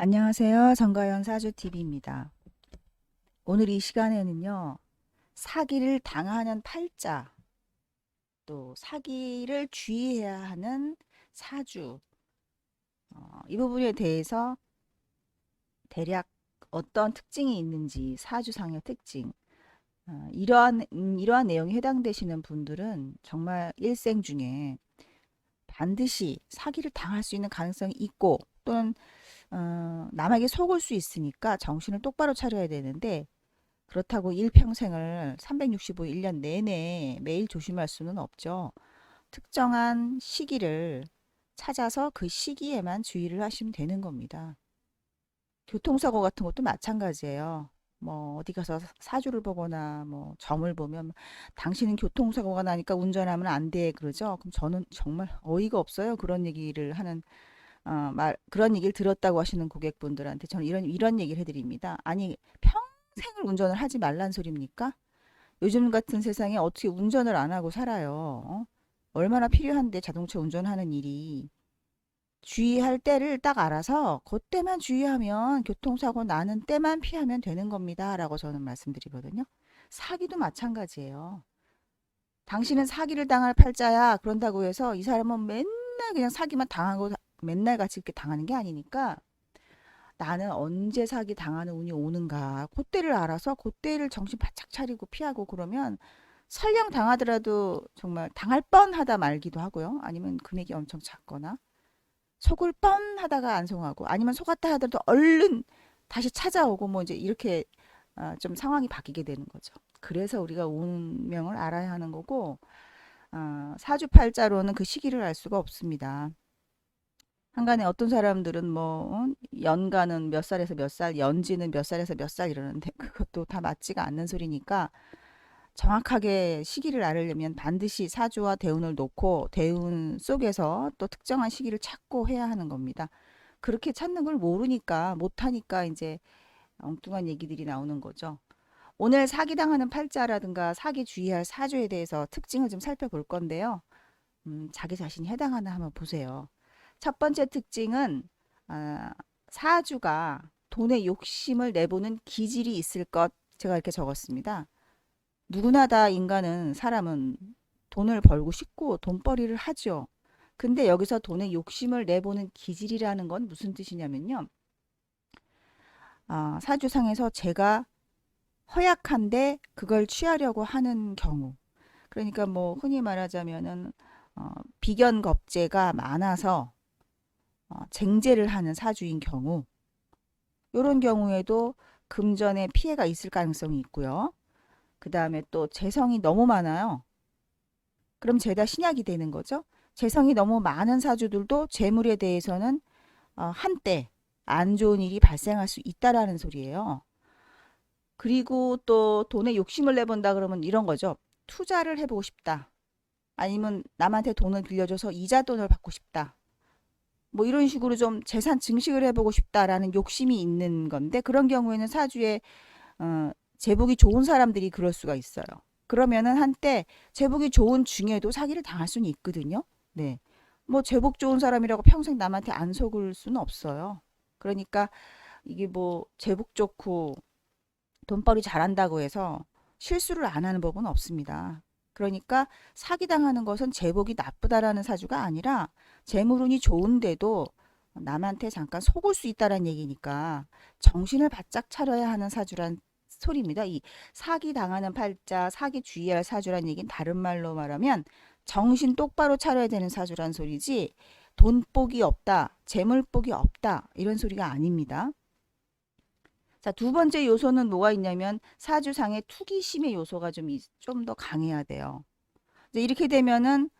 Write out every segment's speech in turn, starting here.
안녕하세요. 정가연 사주TV입니다. 오늘 이 시간에는요, 사기를 당하는 팔자, 또 사기를 주의해야 하는 사주, 이 부분에 대해서 대략 어떤 특징이 있는지, 사주상의 특징, 이러한 내용이 해당되시는 분들은 정말 일생 중에 반드시 사기를 당할 수 있는 가능성이 있고, 또는 남에게 속을 수 있으니까 정신을 똑바로 차려야 되는데, 그렇다고 일평생을 365일 1년 내내 매일 조심할 수는 없죠. 특정한 시기를 찾아서 그 시기에만 주의를 하시면 되는 겁니다. 교통사고 같은 것도 마찬가지예요. 뭐 어디 가서 사주를 보거나 뭐 점을 보면 당신은 교통사고가 나니까 운전하면 안 돼 그러죠. 그럼 저는 정말 어이가 없어요. 그런 얘기를 하는 그런 얘기를 들었다고 하시는 고객분들한테 저는 이런 얘기를 해드립니다. 아니 평생을 운전을 하지 말란 소리입니까? 요즘 같은 세상에 어떻게 운전을 안 하고 살아요? 얼마나 필요한데 자동차 운전하는 일이. 주의할 때를 딱 알아서 그때만 주의하면 교통사고 나는 때만 피하면 되는 겁니다. 라고 저는 말씀드리거든요. 사기도 마찬가지예요. 당신은 사기를 당할 팔자야. 그런다고 해서 이 사람은 맨날 그냥 사기만 당하고 맨날 같이 이렇게 당하는 게 아니니까 나는 언제 사기 당하는 운이 오는가. 그때를 알아서 그때를 정신 바짝 차리고 피하고 그러면 설령 당하더라도 정말 당할 뻔하다 말기도 하고요. 아니면 금액이 엄청 작거나 속을 뻔하다가 안 속하고 아니면 속았다 하더라도 얼른 다시 찾아오고 뭐 이제 이렇게 좀 상황이 바뀌게 되는 거죠. 그래서 우리가 운명을 알아야 하는 거고 사주팔자로는 그 시기를 알 수가 없습니다. 한간에 어떤 사람들은 뭐 연간은 몇 살에서 몇 살, 연지는 몇 살에서 몇 살 이러는데 그것도 다 맞지가 않는 소리니까 정확하게 시기를 알으려면 반드시 사주와 대운을 놓고 대운 속에서 또 특정한 시기를 찾고 해야 하는 겁니다. 그렇게 찾는 걸 모르니까 못하니까 이제 엉뚱한 얘기들이 나오는 거죠. 오늘 사기당하는 팔자라든가 사기 주의할 사주에 대해서 특징을 좀 살펴볼 건데요. 자기 자신이 해당하나 한번 보세요. 첫 번째 특징은 아, 사주가 돈에 욕심을 내보는 기질이 있을 것 제가 이렇게 적었습니다. 누구나 다 인간은 사람은 돈을 벌고 싶고 돈벌이를 하죠. 근데 여기서 돈에 욕심을 내보는 기질이라는 건 무슨 뜻이냐면요. 사주상에서 제가 허약한데 그걸 취하려고 하는 경우. 그러니까 뭐 흔히 말하자면은 비견겁제가 많아서 쟁제를 하는 사주인 경우. 이런 경우에도 금전에 피해가 있을 가능성이 있고요. 그 다음에 또 재성이 너무 많아요. 그럼 죄다 신약이 되는 거죠. 재성이 너무 많은 사주들도 재물에 대해서는 한때 안 좋은 일이 발생할 수 있다라는 소리예요. 그리고 또 돈에 욕심을 내본다 그러면 이런 거죠. 투자를 해보고 싶다. 아니면 남한테 돈을 빌려줘서 이자 돈을 받고 싶다. 뭐 이런 식으로 좀 재산 증식을 해보고 싶다라는 욕심이 있는 건데 그런 경우에는 사주에 재복이 좋은 사람들이 그럴 수가 있어요. 그러면은 한때 재복이 좋은 중에도 사기를 당할 수는 있거든요. 네. 뭐 재복 좋은 사람이라고 평생 남한테 안 속을 수는 없어요. 그러니까 이게 뭐 재복 좋고 돈벌이 잘한다고 해서 실수를 안 하는 법은 없습니다. 그러니까 사기당하는 것은 재복이 나쁘다라는 사주가 아니라 재물운이 좋은데도 남한테 잠깐 속을 수 있다는 얘기니까 정신을 바짝 차려야 하는 사주란 소리입니다. 이 사기 당하는 팔자, 사기 주의할 사주란 얘기는 다른 말로 말하면 정신 똑바로 차려야 되는 사주란 소리지 돈복이 없다, 재물복이 없다 이런 소리가 아닙니다. 자, 두 번째 요소는 뭐가 있냐면 사주상의 투기심의 요소가 좀 더 강해야 돼요. 이제 이렇게 되면은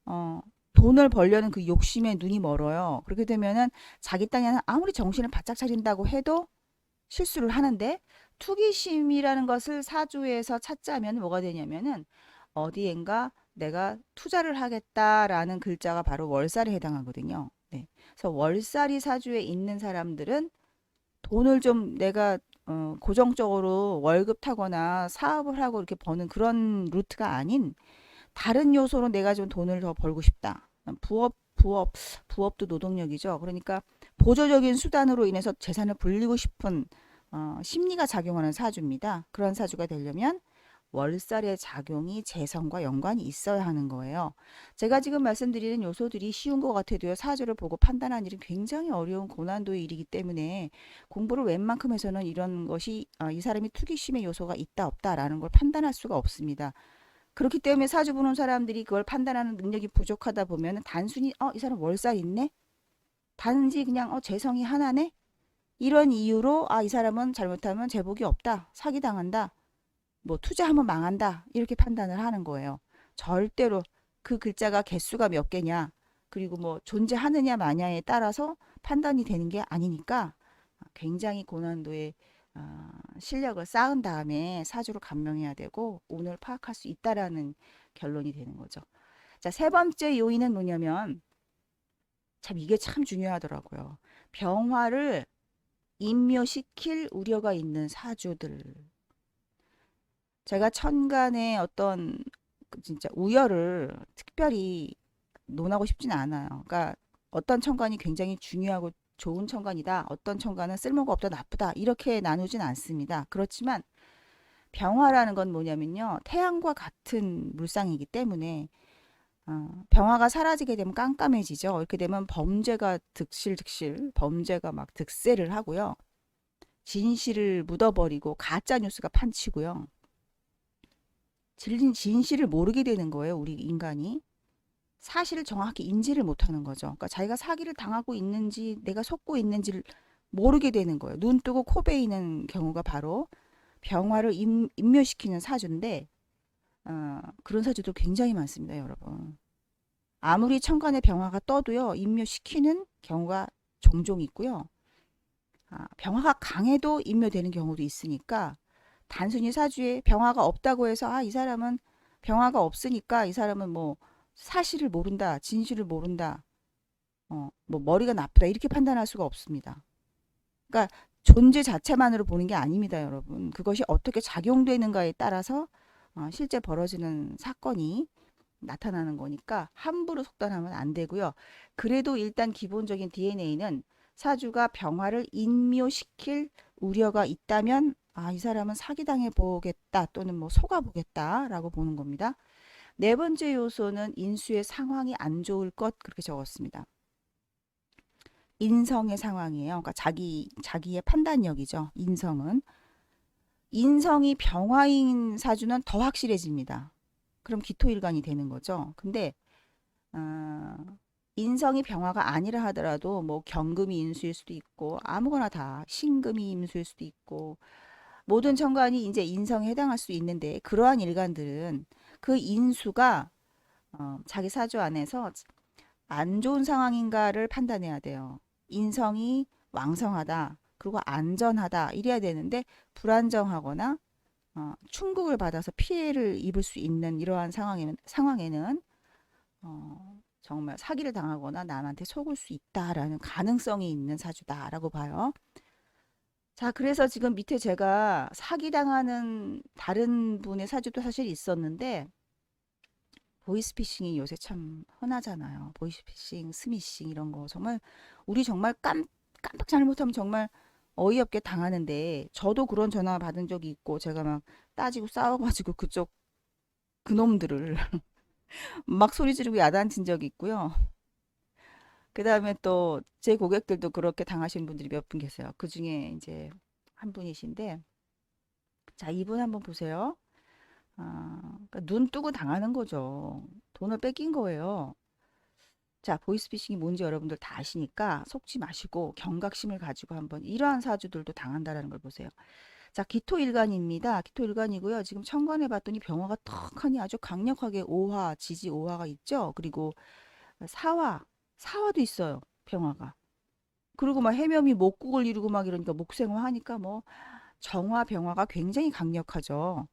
어, 돈을 벌려는 그 욕심에 눈이 멀어요. 그렇게 되면은 자기 딴에는 아무리 정신을 바짝 차린다고 해도 실수를 하는데 투기심이라는 것을 사주에서 찾자면 뭐가 되냐면은 어디엔가 내가 투자를 하겠다라는 글자가 바로 월살에 해당하거든요. 네. 그래서 월살이 사주에 있는 사람들은 돈을 좀 내가 고정적으로 월급 타거나 사업을 하고 이렇게 버는 그런 루트가 아닌 다른 요소로 내가 좀 돈을 더 벌고 싶다. 부업 부업도 노동력이죠. 그러니까 보조적인 수단으로 인해서 재산을 불리고 싶은 심리가 작용하는 사주입니다. 그런 사주가 되려면 월살의 작용이 재성과 연관이 있어야 하는 거예요. 제가 지금 말씀드리는 요소들이 쉬운 것 같아도요. 사주를 보고 판단하는 일은 굉장히 어려운 고난도의 일이기 때문에 공부를 웬만큼 해서는 이런 것이 이 사람이 투기심의 요소가 있다 없다라는 걸 판단할 수가 없습니다. 그렇기 때문에 사주 보는 사람들이 그걸 판단하는 능력이 부족하다 보면 단순히 이 사람 월살 있네? 단지 그냥 재성이 하나네? 이런 이유로 이 사람은 잘못하면 재복이 없다. 사기당한다. 뭐 투자하면 망한다. 이렇게 판단을 하는 거예요. 절대로 그 글자가 개수가 몇 개냐, 그리고 뭐 존재하느냐 마냐에 따라서 판단이 되는 게 아니니까 굉장히 고난도의 실력을 쌓은 다음에 사주를 감명해야 되고 운을 파악할 수 있다라는 결론이 되는 거죠. 자, 세 번째 요인은 뭐냐면 참 이게 참 중요하더라고요. 병화를 인묘시킬 우려가 있는 사주들. 제가 천간의 어떤 진짜 우열을 특별히 논하고 싶진 않아요. 그러니까 어떤 천간이 굉장히 중요하고 좋은 천간이다. 어떤 천간은 쓸모가 없다, 나쁘다. 이렇게 나누진 않습니다. 그렇지만 병화라는 건 뭐냐면요. 태양과 같은 물상이기 때문에 병화가 사라지게 되면 깜깜해지죠. 이렇게 되면 범죄가 득실득실, 범죄가 막 득세를 하고요. 진실을 묻어버리고 가짜 뉴스가 판치고요. 진실을 모르게 되는 거예요. 우리 인간이. 사실을 정확히 인지를 못하는 거죠. 그러니까 자기가 사기를 당하고 있는지 내가 속고 있는지를 모르게 되는 거예요. 눈 뜨고 코 베이는 경우가 바로 병화를 인묘시키는 사주인데 그런 사주도 굉장히 많습니다. 여러분. 아무리 천간에 병화가 떠도요. 인묘시키는 경우가 종종 있고요. 병화가 강해도 인묘되는 경우도 있으니까 단순히 사주에 병화가 없다고 해서 이 사람은 병화가 없으니까 이 사람은 뭐 사실을 모른다, 진실을 모른다, 뭐 머리가 나쁘다 이렇게 판단할 수가 없습니다. 그러니까 존재 자체만으로 보는 게 아닙니다, 여러분. 그것이 어떻게 작용되는가에 따라서 실제 벌어지는 사건이 나타나는 거니까 함부로 속단하면 안 되고요. 그래도 일단 기본적인 DNA는 사주가 병화를 인묘시킬 우려가 있다면 이 사람은 사기당해 보겠다 또는 뭐 속아 보겠다라고 보는 겁니다. 네 번째 요소는 인수의 상황이 안 좋을 것 그렇게 적었습니다. 인성의 상황이에요. 그러니까 자기의 판단력이죠. 인성이 병화인 사주는 더 확실해집니다. 그럼 기토일간이 되는 거죠. 근데 인성이 병화가 아니라 하더라도 뭐 경금이 인수일 수도 있고 아무거나 다 신금이 인수일 수도 있고 모든 천간이 이제 인성에 해당할 수 있는데 그러한 일간들은 그 인수가 자기 사주 안에서 안 좋은 상황인가를 판단해야 돼요. 인성이 왕성하다, 그리고 안전하다 이래야 되는데 불안정하거나 충격을 받아서 피해를 입을 수 있는 이러한 상황에는 정말 사기를 당하거나 남한테 속을 수 있다라는 가능성이 있는 사주다라고 봐요. 자, 그래서 지금 밑에 제가 사기당하는 다른 분의 사주도 사실 있었는데 보이스피싱이 요새 참 흔하잖아요. 보이스피싱, 스미싱 이런 거 정말 우리 정말 깜빡 잘못하면 정말 어이없게 당하는데 저도 그런 전화 받은 적이 있고 제가 막 따지고 싸워가지고 그놈들을 막 소리 지르고 야단친 적이 있고요. 그 다음에 또 제 고객들도 그렇게 당하신 분들이 몇 분 계세요. 그 중에 이제 한 분이신데 자, 이분 한번 보세요. 그러니까 눈 뜨고 당하는 거죠. 돈을 뺏긴 거예요. 자, 보이스피싱이 뭔지 여러분들 다 아시니까 속지 마시고 경각심을 가지고 한번 이러한 사주들도 당한다라는 걸 보세요. 자, 기토일간입니다. 기토일간이고요. 지금 천간에 봤더니 병화가 턱하니 아주 강력하게 지지 오화가 있죠. 그리고 사화도 있어요. 병화가. 그리고 막 해묘미 목국을 이루고 막 이러니까 목생화 하니까 뭐 정화 병화가 굉장히 강력하죠.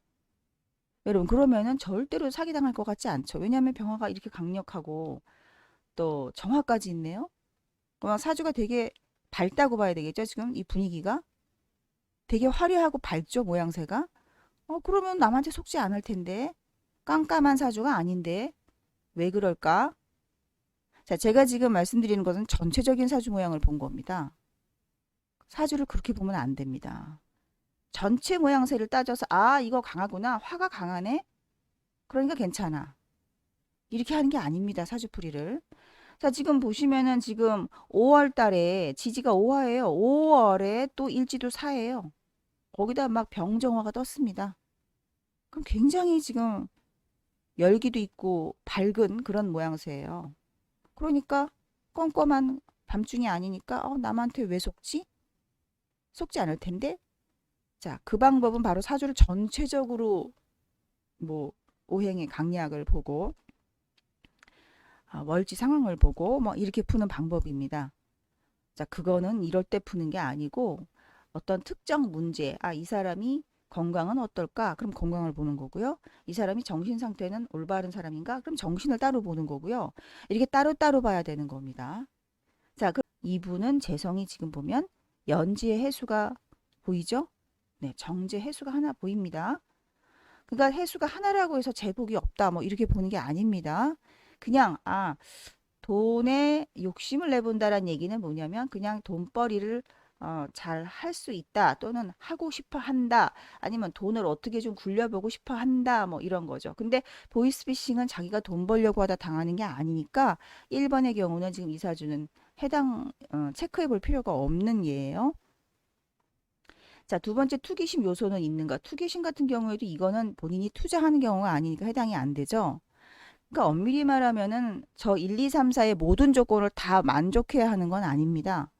여러분 그러면은 절대로 사기당할 것 같지 않죠. 왜냐하면 병화가 이렇게 강력하고 또 정화까지 있네요. 그럼 사주가 되게 밝다고 봐야 되겠죠. 지금 이 분위기가 되게 화려하고 밝죠. 모양새가. 그러면 남한테 속지 않을 텐데 깜깜한 사주가 아닌데 왜 그럴까? 자, 제가 지금 말씀드리는 것은 전체적인 사주 모양을 본 겁니다. 사주를 그렇게 보면 안 됩니다. 전체 모양새를 따져서 아, 이거 강하구나. 화가 강하네. 그러니까 괜찮아. 이렇게 하는 게 아닙니다. 사주풀이를. 자, 지금 보시면은 지금 5월 달에 지지가 5화예요. 5월에 또 일지도 4예요. 거기다 막 병정화가 떴습니다. 그럼 굉장히 지금 열기도 있고 밝은 그런 모양새예요. 그러니까 껌껌한 밤중이 아니니까 남한테 왜 속지? 속지 않을 텐데. 자, 그 방법은 바로 사주를 전체적으로 뭐 오행의 강약을 보고 월지 상황을 보고 뭐 이렇게 푸는 방법입니다. 자, 그거는 이럴 때 푸는 게 아니고 어떤 특정 문제, 이 사람이 건강은 어떨까? 그럼 건강을 보는 거고요. 이 사람이 정신 상태는 올바른 사람인가? 그럼 정신을 따로 보는 거고요. 이렇게 따로따로 봐야 되는 겁니다. 자, 그 이분은 재성이 지금 보면 연지의 해수가 보이죠? 네, 정제 해수가 하나 보입니다. 그러니까 해수가 하나라고 해서 제복이 없다 뭐 이렇게 보는 게 아닙니다. 그냥 돈에 욕심을 내본다라는 얘기는 뭐냐면 그냥 돈벌이를 잘 할 수 있다 또는 하고 싶어 한다 아니면 돈을 어떻게 좀 굴려보고 싶어 한다 뭐 이런 거죠. 근데 보이스피싱은 자기가 돈 벌려고 하다 당하는 게 아니니까 1번의 경우는 지금 이사주는 해당 체크해 볼 필요가 없는 예예요. 자, 두 번째 투기심 요소는 있는가? 투기심 같은 경우에도 이거는 본인이 투자하는 경우가 아니니까 해당이 안 되죠. 그러니까 엄밀히 말하면은 저 1, 2, 3, 4의 모든 조건을 다 만족해야 하는 건 아닙니다.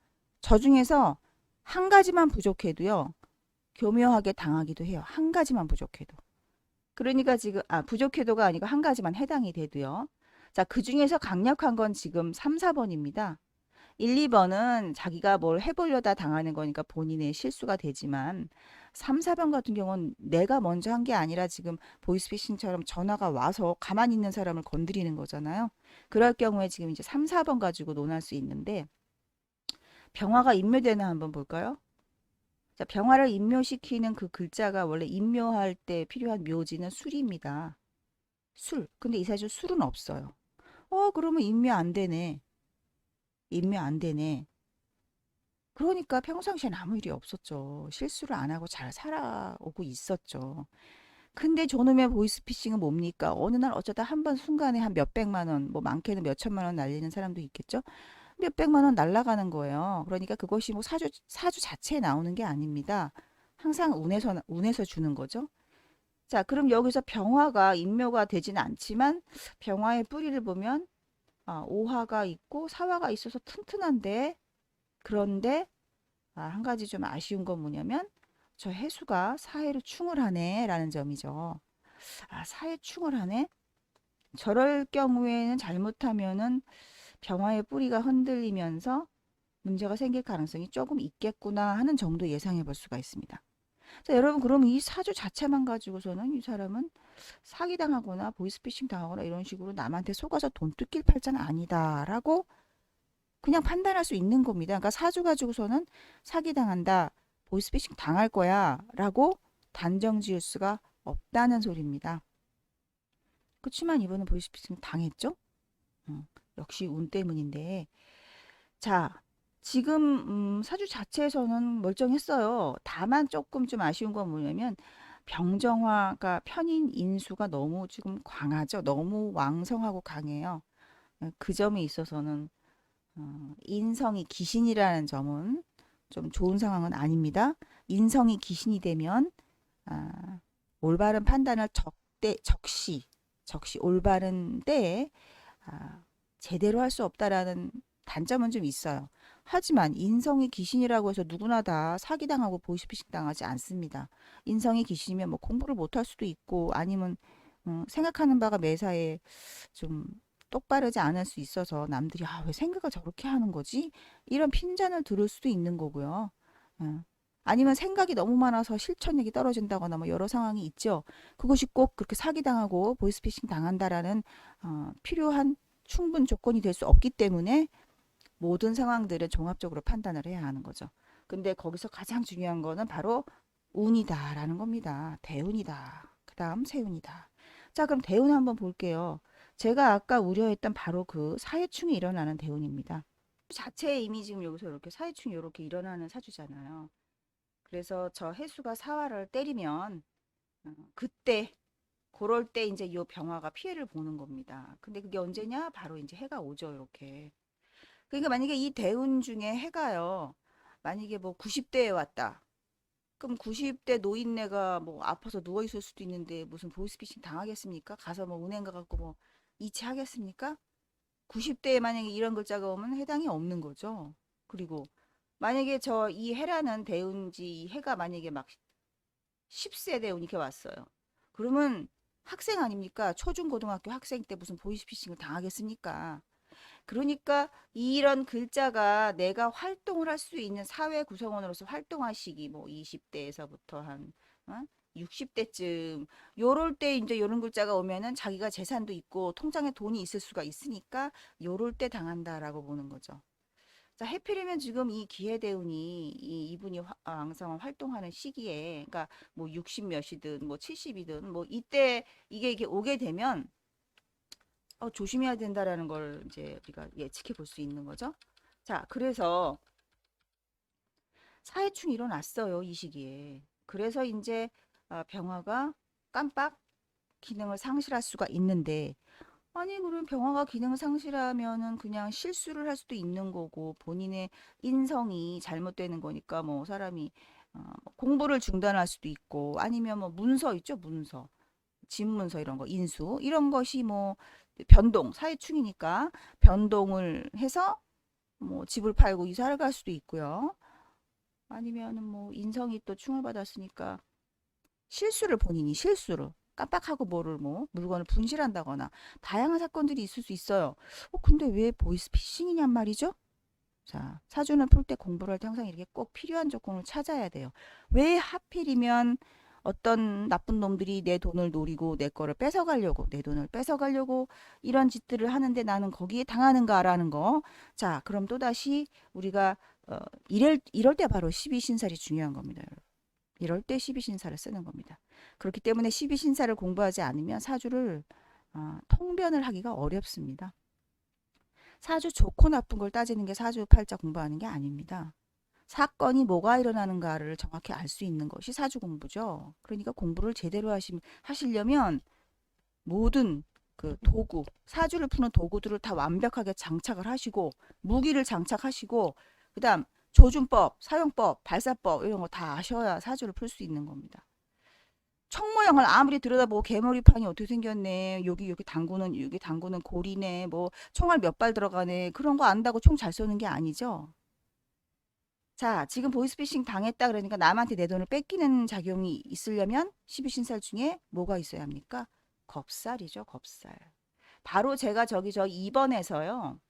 저 중에서 한 가지만 부족해도요. 교묘하게 당하기도 해요. 한 가지만 부족해도. 그러니까 지금 부족해도가 아니고 한 가지만 해당이 돼도요. 자, 그 중에서 강력한 건 지금 3, 4번입니다. 1, 2번은 자기가 뭘 해보려다 당하는 거니까 본인의 실수가 되지만 3, 4번 같은 경우는 내가 먼저 한 게 아니라 지금 보이스피싱처럼 전화가 와서 가만히 있는 사람을 건드리는 거잖아요. 그럴 경우에 지금 이제 3, 4번 가지고 논할 수 있는데 병화가 인묘되나 한번 볼까요? 자, 병화를 인묘시키는 그 글자가 원래 인묘할 때 필요한 묘지는 술입니다. 술. 근데 이 사실 술은 없어요. 그러면 인묘 안 되네. 인묘 안 되네. 그러니까 평상시엔 아무 일이 없었죠. 실수를 안 하고 잘 살아오고 있었죠. 근데 저놈의 보이스피싱은 뭡니까? 어느 날 어쩌다 한 번 순간에 한 몇백만 원, 뭐 많게는 몇천만 원 날리는 사람도 있겠죠? 몇백만 원 날라가는 거예요. 그러니까 그것이 뭐 사주 자체에 나오는 게 아닙니다. 항상 운에서 주는 거죠. 자, 그럼 여기서 병화가 인묘가 되지는 않지만 병화의 뿌리를 보면 오화가 있고 사화가 있어서 튼튼한데 그런데 한 가지 좀 아쉬운 건 뭐냐면 저 해수가 사해로 충을 하네 라는 점이죠. 사해 충을 하네? 저럴 경우에는 잘못하면은 병화의 뿌리가 흔들리면서 문제가 생길 가능성이 조금 있겠구나 하는 정도 예상해 볼 수가 있습니다. 자, 여러분, 그럼 이 사주 자체만 가지고서는 이 사람은 사기당하거나 보이스피싱 당하거나 이런 식으로 남한테 속아서 돈 뜯길 팔자는 아니다라고 그냥 판단할 수 있는 겁니다. 그러니까 사주 가지고서는 사기당한다, 보이스피싱 당할 거야 라고 단정 지을 수가 없다는 소리입니다. 그렇지만 이번은 보이스피싱 당했죠? 역시 운 때문인데. 자, 지금 사주 자체에서는 멀쩡했어요. 다만 조금 좀 아쉬운 건 뭐냐면 병정화가 편인 인수가 너무 지금 강하죠. 너무 왕성하고 강해요. 그 점에 있어서는 인성이 귀신이라는 점은 좀 좋은 상황은 아닙니다. 인성이 귀신이 되면 올바른 판단을 적시 올바른 때에 제대로 할 수 없다라는 단점은 좀 있어요. 하지만 인성이 귀신이라고 해서 누구나 다 사기당하고 보이스피싱 당하지 않습니다. 인성이 귀신이면 뭐 공부를 못할 수도 있고 아니면 생각하는 바가 매사에 좀 똑바르지 않을 수 있어서 남들이 왜 생각을 저렇게 하는 거지? 이런 핀잔을 들을 수도 있는 거고요. 아니면 생각이 너무 많아서 실천력이 떨어진다거나 뭐 여러 상황이 있죠. 그것이 꼭 그렇게 사기당하고 보이스피싱 당한다라는 필요한 충분 조건이 될 수 없기 때문에 모든 상황들을 종합적으로 판단을 해야 하는 거죠. 근데 거기서 가장 중요한 거는 바로 운이다라는 겁니다. 대운이다. 그 다음 세운이다. 자, 그럼 대운 한번 볼게요. 제가 아까 우려했던 바로 그 사회충이 일어나는 대운입니다. 자체에 이미 지금 여기서 이렇게 사회충이 이렇게 일어나는 사주잖아요. 그래서 저 해수가 사화를 때리면 그때 그럴 때 이제 이 병화가 피해를 보는 겁니다. 근데 그게 언제냐? 바로 이제 해가 오죠, 이렇게. 그러니까 만약에 이 대운 중에 해가요. 만약에 뭐 90대에 왔다. 그럼 90대 노인네가 뭐 아파서 누워 있을 수도 있는데 무슨 보이스피싱 당하겠습니까? 가서 뭐 은행 가갖고 뭐 이체하겠습니까? 90대에 만약에 이런 글자가 오면 해당이 없는 거죠. 그리고 만약에 저 이 해라는 대운지 이 해가 만약에 막 10세 대운 이렇게 왔어요. 그러면 학생 아닙니까? 초중고등학교 학생 때 무슨 보이스피싱을 당하겠습니까? 그러니까 이런 글자가 내가 활동을 할 수 있는 사회 구성원으로서 활동할 시기 뭐 20대에서부터 한 60대쯤 요럴 때 이제 요런 글자가 오면은 자기가 재산도 있고 통장에 돈이 있을 수가 있으니까 요럴 때 당한다라고 보는 거죠. 자, 해필이면 지금 이 기해대운이 이분이 항상 활동하는 시기에 그러니까 뭐 60 몇이든 뭐 70이든 뭐 이때 이게 오게 되면 조심해야 된다라는 걸 이제 우리가 예측해 볼 수 있는 거죠. 자, 그래서 사회충이 일어났어요, 이 시기에. 그래서 이제 병화가 깜빡 기능을 상실할 수가 있는데, 아니, 그럼 병화가 기능을 상실하면은 그냥 실수를 할 수도 있는 거고, 본인의 인성이 잘못되는 거니까, 뭐, 사람이, 뭐 공부를 중단할 수도 있고, 아니면 뭐, 문서 있죠, 문서. 집문서 이런 거, 인수. 이런 것이 뭐, 변동, 사회충이니까 변동을 해서 뭐, 집을 팔고 이사를 갈 수도 있고요. 아니면은 뭐, 인성이 또 충을 받았으니까 실수를 본인이 실수를 깜빡하고 뭐를 뭐 물건을 분실한다거나 다양한 사건들이 있을 수 있어요. 근데 왜 보이스피싱이냔 말이죠? 자, 사주는 풀 때 공부를 할 때 항상 이렇게 꼭 필요한 조건을 찾아야 돼요. 왜 하필이면 어떤 나쁜 놈들이 내 돈을 노리고 내 거를 뺏어가려고 내 돈을 뺏어가려고 이런 짓들을 하는데 나는 거기에 당하는가라는 거. 자, 그럼 또다시 우리가 이럴 때 바로 12신살이 중요한 겁니다. 여러분. 이럴 때 12신사를 쓰는 겁니다. 그렇기 때문에 12신사를 공부하지 않으면 사주를 통변을 하기가 어렵습니다. 사주 좋고 나쁜 걸 따지는 게 사주 팔자 공부하는 게 아닙니다. 사건이 뭐가 일어나는가를 정확히 알 수 있는 것이 사주 공부죠. 그러니까 공부를 제대로 하시려면 모든 그 도구, 사주를 푸는 도구들을 다 완벽하게 장착을 하시고 무기를 장착하시고 그다음 조준법, 사용법, 발사법 이런 거 다 아셔야 사주를 풀 수 있는 겁니다. 총 모양을 아무리 들여다보고 개머리판이 어떻게 생겼네. 여기 당구는 골이네. 뭐 총알 몇 발 들어가네. 그런 거 안다고 총 잘 쏘는 게 아니죠. 자, 지금 보이스피싱 당했다 그러니까 남한테 내 돈을 뺏기는 작용이 있으려면 12신살 중에 뭐가 있어야 합니까? 겁살이죠, 겁살. 바로 제가 저 2번에서요.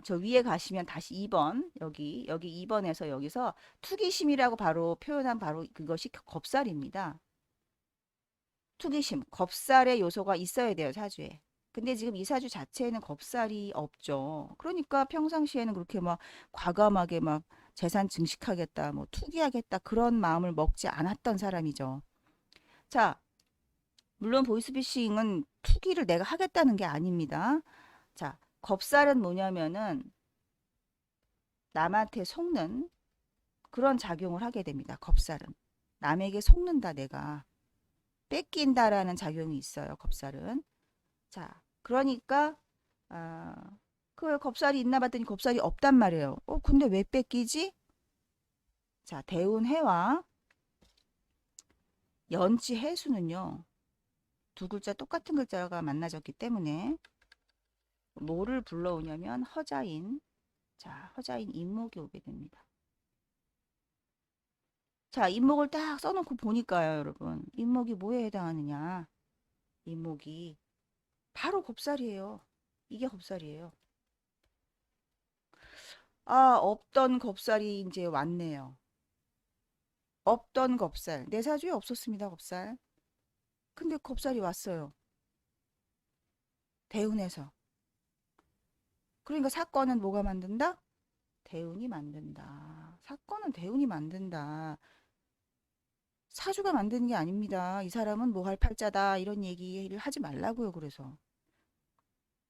저 위에 가시면 다시 2번, 여기 2번에서 여기서 투기심이라고 바로 표현한 바로 그것이 겁살입니다. 투기심, 겁살의 요소가 있어야 돼요, 사주에. 근데 지금 이 사주 자체에는 겁살이 없죠. 그러니까 평상시에는 그렇게 막 과감하게 막 재산 증식하겠다, 뭐 투기하겠다 그런 마음을 먹지 않았던 사람이죠. 자, 물론 보이스피싱은 투기를 내가 하겠다는 게 아닙니다. 자, 겁살은 뭐냐면은 남한테 속는 그런 작용을 하게 됩니다. 겁살은. 남에게 속는다, 내가. 뺏긴다라는 작용이 있어요, 겁살은. 자, 그러니까 아, 그 겁살이 있나 봤더니 겁살이 없단 말이에요. 근데 왜 뺏기지? 자, 대운해와 연지 해수는요. 두 글자 똑같은 글자가 만나졌기 때문에 뭐를 불러오냐면 허자인. 자, 허자인 인목이 오게 됩니다. 자, 인목을 딱 써놓고 보니까요, 여러분. 인목이 뭐에 해당하느냐? 인목이 바로 겁살이에요. 이게 겁살이에요. 없던 겁살이 이제 왔네요. 없던 겁살. 내 사주에 없었습니다, 겁살. 근데 겁살이 왔어요. 대운에서. 그러니까 사건은 뭐가 만든다? 대운이 만든다. 사건은 대운이 만든다. 사주가 만드는 게 아닙니다. 이 사람은 뭐 할 팔자다. 이런 얘기를 하지 말라고요, 그래서.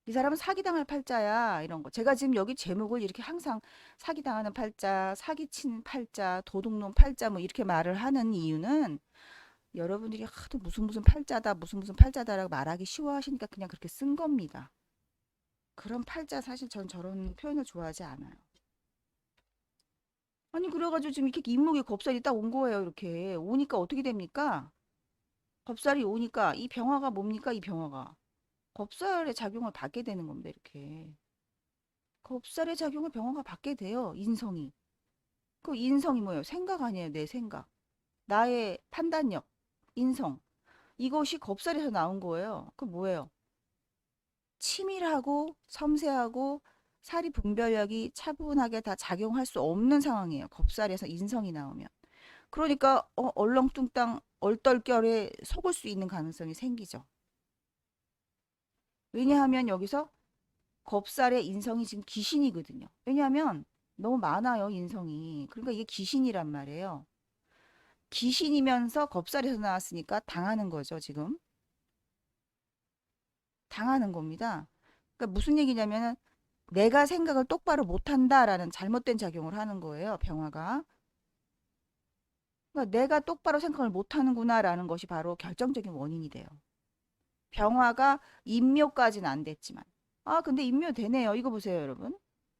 이 사람은 사기당할 팔자야. 이런 거. 제가 지금 여기 제목을 이렇게 항상 사기당하는 팔자, 사기친 팔자, 도둑놈 팔자 뭐 이렇게 말을 하는 이유는 여러분들이 하도 무슨 무슨 팔자다, 무슨 무슨 팔자다라고 말하기 쉬워하시니까 그냥 그렇게 쓴 겁니다. 그런 팔자 사실 전 저런 표현을 좋아하지 않아요. 아니 그래가지고 지금 이렇게 인목에 겁살이 딱 온 거예요. 이렇게 오니까 어떻게 됩니까? 겁살이 오니까 이 병화가 뭡니까? 이 병화가 겁살의 작용을 받게 되는 겁니다. 이렇게 겁살의 작용을 병화가 받게 돼요. 인성이. 그 인성이 뭐예요? 생각 아니에요. 내 생각. 나의 판단력, 인성. 이것이 겁살에서 나온 거예요. 그 뭐예요? 치밀하고 섬세하고 사리 분별력이 차분하게 다 작용할 수 없는 상황이에요. 겁살에서 인성이 나오면. 그러니까 얼렁뚱땅 얼떨결에 속을 수 있는 가능성이 생기죠. 왜냐하면 여기서 겁살의 인성이 지금 귀신이거든요. 왜냐하면 너무 많아요, 인성이. 그러니까 이게 귀신이란 말이에요. 귀신이면서 겁살에서 나왔으니까 당하는 거죠, 지금. 당하는 겁니다. 그러니까 무슨 얘기냐면은 내가 생각을 똑바로 못한다라는 잘못된 작용을 하는 거예요, 병화가. 그러니까 내가 똑바로 생각을 못하는구나라는 것이 바로 결정적인 원인이 돼요. 병화가 인묘까지는 안 됐지만. 아, 근데 인묘 되네요. 이거 보세요, 여러분.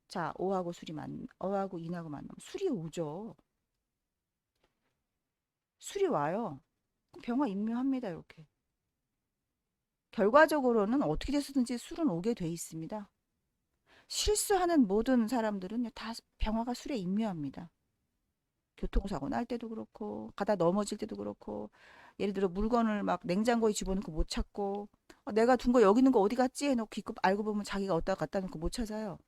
자, 오하고 술이 어하고 인하고 만나면 술이 오죠. 술이 와요. 병화 인묘합니다, 이렇게. 결과적으로는 어떻게 돼서든지 술은 오게 돼 있습니다. 실수하는 모든 사람들은 다 병화가 술에 인묘합니다. 교통사고 날 때도 그렇고 가다 넘어질 때도 그렇고 예를 들어 물건을 막 냉장고에 집어넣고 못 찾고 내가 둔 거 여기 있는 거 어디 갔지 해놓고 기껏 알고 보면 자기가 어디다 갖다 놓고 못 찾아요.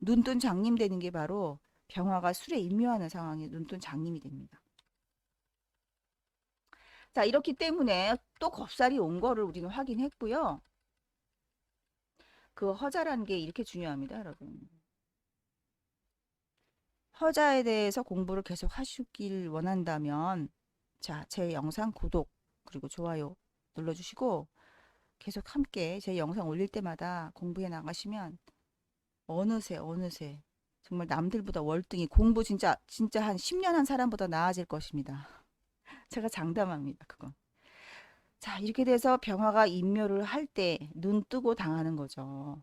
눈뜬 장님 되는 게 바로 병화가 술에 인묘하는 상황이 눈뜬 장님이 됩니다. 자, 이렇기 때문에 또 겁살이 온 거를 우리는 확인했고요. 그 허자라는 게 이렇게 중요합니다, 여러분. 허자에 대해서 공부를 계속 하시길 원한다면 자, 제 영상 구독 그리고 좋아요 눌러주시고 계속 함께 제 영상 올릴 때마다 공부해 나가시면 어느새 정말 남들보다 월등히 공부 진짜 한 10년 한 사람보다 나아질 것입니다. 제가 장담합니다. 그건. 자, 이렇게 돼서 병화가 인묘를 할 때 눈 뜨고 당하는 거죠.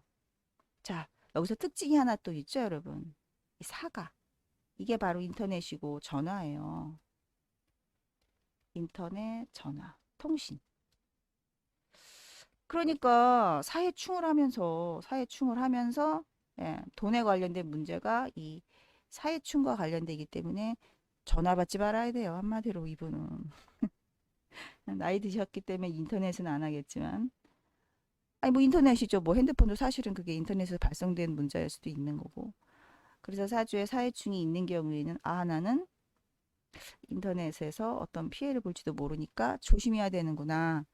자, 여기서 특징이 하나 또 있죠, 여러분. 이 사가. 이게 바로 인터넷이고 전화예요. 인터넷, 전화, 통신. 그러니까 사회충을 하면서 예, 돈에 관련된 문제가 이 사회충과 관련되기 때문에 전화 받지 말아야 돼요. 한마디로 이분은 나이 드셨기 때문에 인터넷은 안 하겠지만 아니 뭐 인터넷이죠. 뭐 핸드폰도 사실은 그게 인터넷에서 발생된 문제일 수도 있는 거고. 그래서 사주에 사회충이 있는 경우에는 아 나는 인터넷에서 어떤 피해를 볼지도 모르니까 조심해야 되는구나.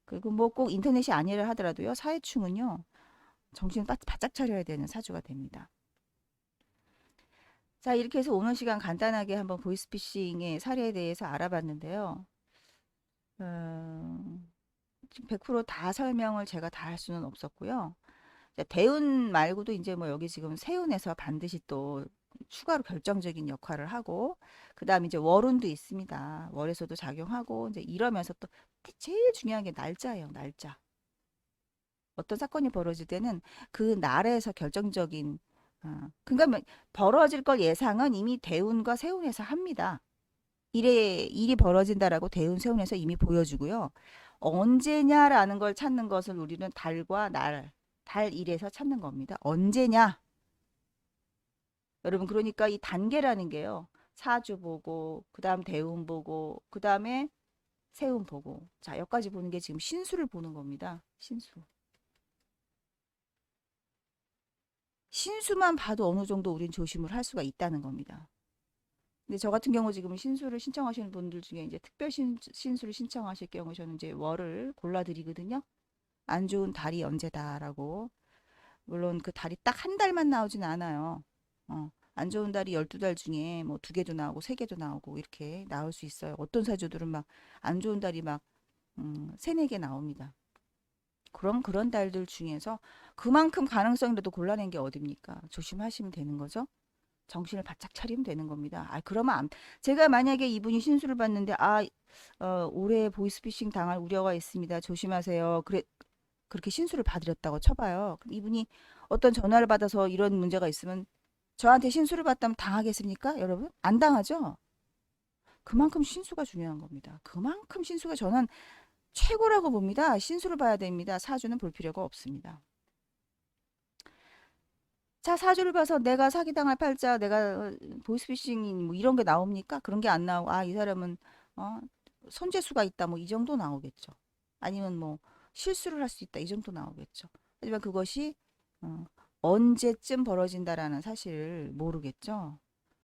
그리고 뭐 꼭 인터넷이 아니라 하더라도요. 사회충은요. 정신을 바짝 차려야 되는 사주가 됩니다. 자, 이렇게 해서 오늘 시간 간단하게 한번 보이스피싱의 사례에 대해서 알아봤는데요. 어, 100%다 설명을 제가 다 할 수는 없었고요. 대운 말고도 이제 뭐 여기 지금 세운에서 반드시 또 추가로 결정적인 역할을 하고, 그 다음에 이제 월운도 있습니다. 월에서도 작용하고, 이제 이러면서 또 제일 중요한 게 날짜예요, 날짜. 어떤 사건이 벌어질 때는 그 날에서 결정적인 그러니까 뭐 벌어질 걸 예상은 이미 대운과 세운에서 합니다. 일이 벌어진다라고 대운 세운에서 이미 보여주고요. 언제냐라는 걸 찾는 것을 우리는 달과 달일에서 찾는 겁니다. 언제냐? 여러분 그러니까 이 단계라는 게요. 사주 보고 그다음 대운 보고 그다음에 세운 보고 자 여기까지 보는 게 지금 신수를 보는 겁니다. 신수. 신수만 봐도 어느 정도 우린 조심을 할 수가 있다는 겁니다. 근데 저 같은 경우 지금 신수를 신청하시는 분들 중에 이제 특별 신수를 신청하실 경우 저는 이제 월을 골라드리거든요. 안 좋은 달이 언제다라고. 물론 그 달이 딱 한 달만 나오진 않아요. 안 좋은 달이 12달 중에 뭐 2개도 나오고 3개도 나오고 이렇게 나올 수 있어요. 어떤 사주들은 막 안 좋은 달이 막 3, 4개 나옵니다. 그런 달들 중에서 그만큼 가능성이라도 골라낸 게 어딥니까? 조심하시면 되는 거죠. 정신을 바짝 차리면 되는 겁니다. 아, 그러면 제가 만약에 이분이 신수를 받는데 올해 보이스피싱 당할 우려가 있습니다. 조심하세요. 그렇게 신수를 받으렸다고 쳐봐요. 그럼 이분이 어떤 전화를 받아서 이런 문제가 있으면 저한테 신수를 받다면 당하겠습니까? 여러분? 안 당하죠? 그만큼 신수가 중요한 겁니다. 그만큼 신수가 저는 최고라고 봅니다. 신수를 봐야 됩니다. 사주는 볼 필요가 없습니다. 자, 사주를 봐서 내가 사기당할 팔자, 내가 보이스피싱 뭐 이런 게 나옵니까? 그런 게 안 나오고, 이 사람은 어, 손재수가 있다, 뭐 이 정도 나오겠죠. 아니면 뭐 실수를 할 수 있다, 이 정도 나오겠죠. 하지만 그것이 어, 언제쯤 벌어진다라는 사실을 모르겠죠.